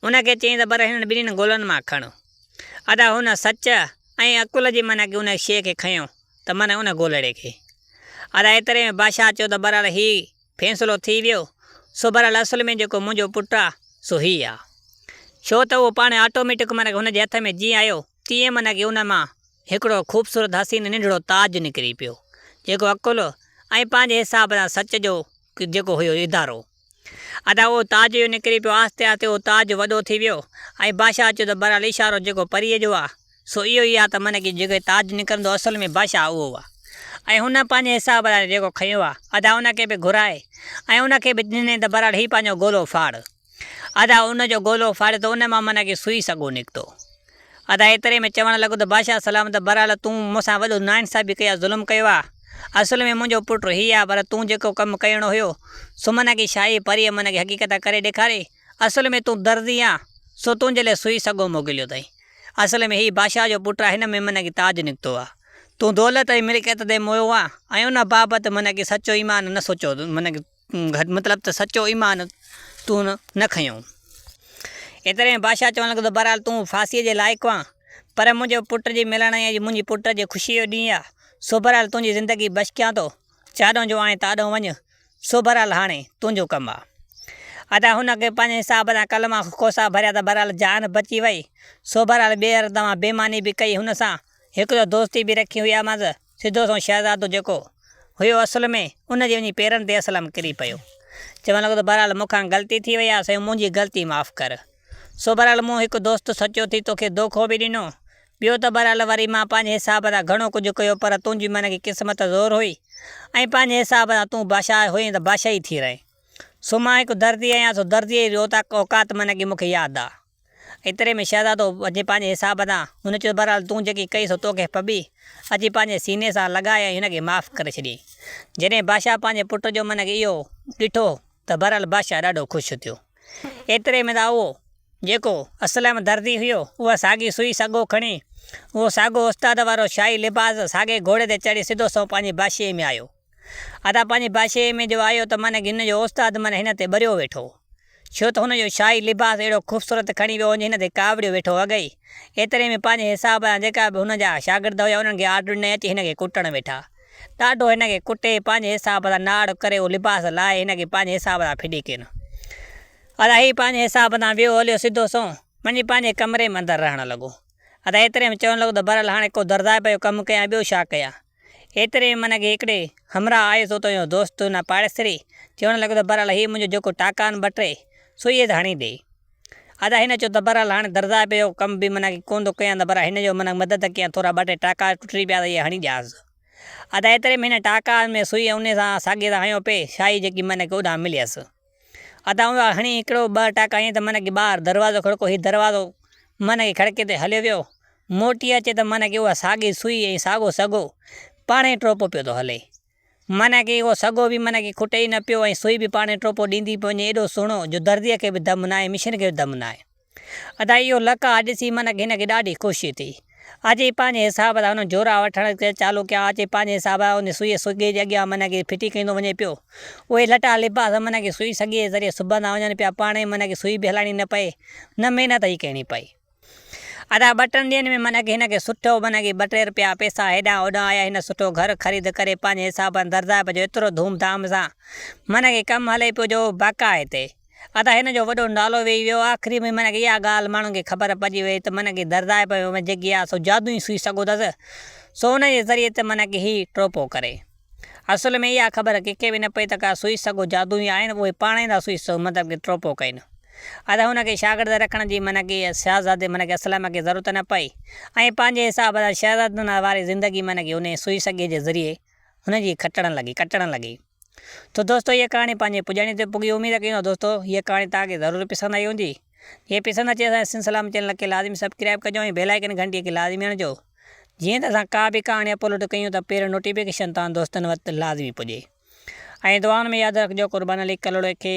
उनखे चयईं त पर हिननि ॿिन्हिनि गोलनि मां खण। अदा हुन सच ऐं अकुल जी माना कि उन शइ खे खयो त माना उन गोलड़े खे। अदा एतिरे में बादशाह चयो त बहरहाल हीउ फ़ैसिलो थी वियो, सो बहरहाल असुल में जेको मुंहिंजो पुटु आहे सो हीउ आहे। छो त उहो पाण ऑटोमेटिक माना कि हुनजे हथ में जीअं आयो तीअं माना कि उन मां हिकिड़ो ख़ूबसूरत हसीन नंढिड़ो ताज निकिरी पियो, जेको अकुलु ऐं पंहिंजे हिसाब सां सच जो जेको हुयो इदारो। अदा उहो ताज जो निकिरी पियो, आहिस्ते आहिस्ते उहो ताज वॾो थी वियो ऐं बादशाह चयो त बहरहाल इशारो जेको परीअ जो आहे सो इहो ई आहे त माना कि जेको ताज निकिरंदो असल में बादशाह उहो आहे। ऐं हुन पंहिंजे हिसाब सां जेको खयो आहे अदा उनखे बि घुराए ऐं उनखे बि ॾिनई त बहरहाल हीउ पंहिंजो गोलो फाड़। अदा उनजो गोलो फाड़े त उन मां माना कि सुई सॻो निकितो। अदा एतिरे में चवणु लॻो त बादशाह सलाम त बहरहाल तूं मूंसां वॾो नाइंसाफ़ी कई आहे, ज़ुल्म कयो आहे। असल में मुंहिंजो पुटु हीउ आहे, पर तूं जेको कमु करणो हुयो सो माना कि शाही परीअ माना कि हक़ीक़त करे ॾेखारे। असल में तूं दर्दी आहे, सो तुंहिंजे लाइ सुई सॻो मोकिलियो अथई। असल में हीउ बादशाह जो पुटु आहे, हिन में माना कि ताज निकितो आहे। तूं दौलत ऐं मिल्कियत ते मोयो आहे ऐं उन बाबति माना कि सचो ईमान न सोचो, माना कि मतिलबु त सचो ईमान तूं न खयो। एतिरे में बादशाह चवणु लॻो त बहरहाल तूं फांसीअ जे लाइक़ु आहे, पर मुंहिंजे पुट जी मिलण ऐं मुंहिंजे पुट जे ख़ुशीअ जो ॾींहुं आहे, सो बहरहाल तुंहिंजी ज़िंदगी बच कयां थो। चाॾों जो आहीं ताॾों वञु, सो बहरहाल हाणे तुंहिंजो कमु आहे। अदा हुनखे पंहिंजे हिसाब सां कलमा कोसा भरिया त बहरहाल जान बची वई। सो बहरहाल ॿीहर तव्हां बेईमानी बि कई हुन सां, हिकु त दोस्ती बि रखी हुई मांसि। सिधो सो शहज़ादो जेको हुयो असुल में उनजे वञी पेरनि ते असलम किरी पियो। चवणु लॻो त बहरहाल मूंखां ग़लती थी वई आहे, साईं मुंहिंजी ग़लती माफ़ु कर। सो बहरहाल मूं हिकु दोस्त सचो थी तोखे धोखो बि ॾिनो। ॿियो त बहरहाल वरी मां पंहिंजे हिसाब सां घणो कुझु कयो, पर तुंहिंजी मन की क़िस्मत ज़ोर हुई ऐं पंहिंजे हिसाब सां तूं बादशाह हुई त बादशाही थी रहे। सो मां हिकु दर्दी आहियां, सो दर्दीअ जी औकात मन की मूंखे यादि आहे। एतिरे में शहज़ादो अॼु पंहिंजे हिसाब सां हुन चयो बहरहाल तूं जेकी कई सो तोखे पबी, अॼु पंहिंजे सीने सां लॻाए हिनखे माफ़ु करे छॾियईं। जॾहिं बादशाह पंहिंजे पुट जो मन खे इहो ॾिठो त बहरहाल बादशाह ॾाढो ख़ुशि थियो। एतिरे में त उहो जेको असलम दर्दी हुयो उहा साॻी सुई सॻो खणी, उहो साॻो उस्ताद वारो शाही लिबास साॻे घोड़े ते चढ़ी सिधो सो पंहिंजी बादशाही में आयो। अदा पंहिंजी बादशाही में जो आयो त मन हिन जो उस्ताद मन हिन ते ॿरियो वेठो, छो त हुनजो शाही लिबास अहिड़ो ख़ूबसूरत खणी वियो वञे, हिन ते कावड़ियो वेठो अॻई। एतिरे में पंहिंजे हिसाब सां जेका बि हुनजा शागिर्द हुया उन्हनि खे आर्डर ॾिनई अची हिनखे कुटणु वेठा। ॾाढो हिनखे कुटे पंहिंजे हिसाब सां नाड़ करे उहो लिबास लाहे हिनखे पंहिंजे हिसाब सां फिटी कनि। अदा हीउ पंहिंजे हिसाब सां वियो हलियो सिधो सो वञी पंहिंजे कमरे में अंदरि रहणु लॻो। अदा एतिरे में चवणु लॻो त बहरहाल हाणे को दरदार पियो कमु कयां, ॿियो छा कयां। एतिरे में मन खे हिकिड़े हमराह आयुसि त हुयो दोस्त न पाड़ेसरी, चवणु लॻो त बहरहाल हीउ मुंहिंजो जेको टाका आहिनि 2-3 सुईअ ते हणी ॾे। अदा हिन चयो त बहरहाल हाणे दरदार पियो कमु बि मन कोन थो कयां त बहरहाल हिन जो मन मदद कयां, थोरा 2-3 टाका टुटी पिया त इहे हणी ॾियांसि। अदा एतिरे में हिन टाका में सुई उन सां साॻे सां हयो पे शाही जेकी मन खे ओॾां मिलियसि। अदा उहा हणी हिकिड़ो 2 टाका ईअं त मन की ॿाहिरि दरवाज़ो खड़को, हीउ दरवाज़ो मन खे खड़के ते हलियो वियो। मोटी अचे त मन की उहा साॻी सुई ऐं साॻो सॻो पाणे ट्रोपो पियो थो हले। मन की उहो सॻो बि मन की खुटे ई न पियो ऐं सुई बि पाणे ट्रोपो ॾींदी पियो वञे, एॾो सुहिणो जो दर्दीअ खे बि दम न आहे, मिशन खे बि दम न आहे। अदा इहो लक आहे ॾिसी मन खे हिनखे ॾाढी ख़ुशी थी। अॼु पंहिंजे हिसाब सां हुन जोरा वठणु चालू कया। अचे पंहिंजे हिसाब सां उन सुई सॻे जे अॻियां मन खे फिटी कंदो वञे पियो। उहे लटा लिबास मन खे सुई सॻे जे ज़रिए सुबंदा वञनि पिया, पाणे मन खे सुई बि हलाइणी न पए, न महिनत ई करणी पए। अदा 2-3 ॾींहंनि में मन खे हिनखे सुठो मन की 2-3 रुपया पैसा हेॾां होॾां आया। हिन सुठो घरु ख़रीद करे पंहिंजे हिसाब सां दरदार जो एतिरो धूमधाम सां मन खे कमु हले पियो जो बाक़ाइदे। अदा हिन जो वॾो नालो वेही वियो। आख़िरी में मन खे इहा ॻाल्हि माण्हुनि खे ख़बर पइजी वई त मन खे दरदार पियो जेकी आहे सो जादू ई सुई सॻो अथसि, सो हुन जे ज़रिए ते मन खे हीउ ट्रोपो करे। असुल में इहा ख़बर कंहिंखे बि न पई त का सुई सॻो जादू ई आहिनि, उहे पाणे था सुई मतिलबु की ट्रोपो कनि। अदा हुनखे शागिर्द रखण जी मन की शहज़ादे मन खे असलम खे ज़रूरत न पई ऐं पंहिंजे हिसाब सां शहज़ादनि वारी ज़िंदगी मन की उन सुई सॻे जे ज़रिए हुनजी कटणु लॻी। तो दोस्तों ये कहानी पंहिंजे पुॼाणी ते पुॻी। उमेद कयूं दोस्तों हीअ कहाणी तव्हांखे ज़रूरु पसंदि आई हूंदी। ये पसंदि अचे असांजे सिलसिला चैनल खे लाज़मी सब्सक्राइब कजो ऐं बेल आइकन घंटीअ खे लाज़मी हणिजो, जीअं त असां का बि कहाणी अपलोड कयूं त पहिरियों नोटिफिकेशन तव्हां दोस्तनि वटि लाज़मी पुॼे। ऐं दुआउनि में यादि रखिजो। क़ुर्बान अली कलोड़े खे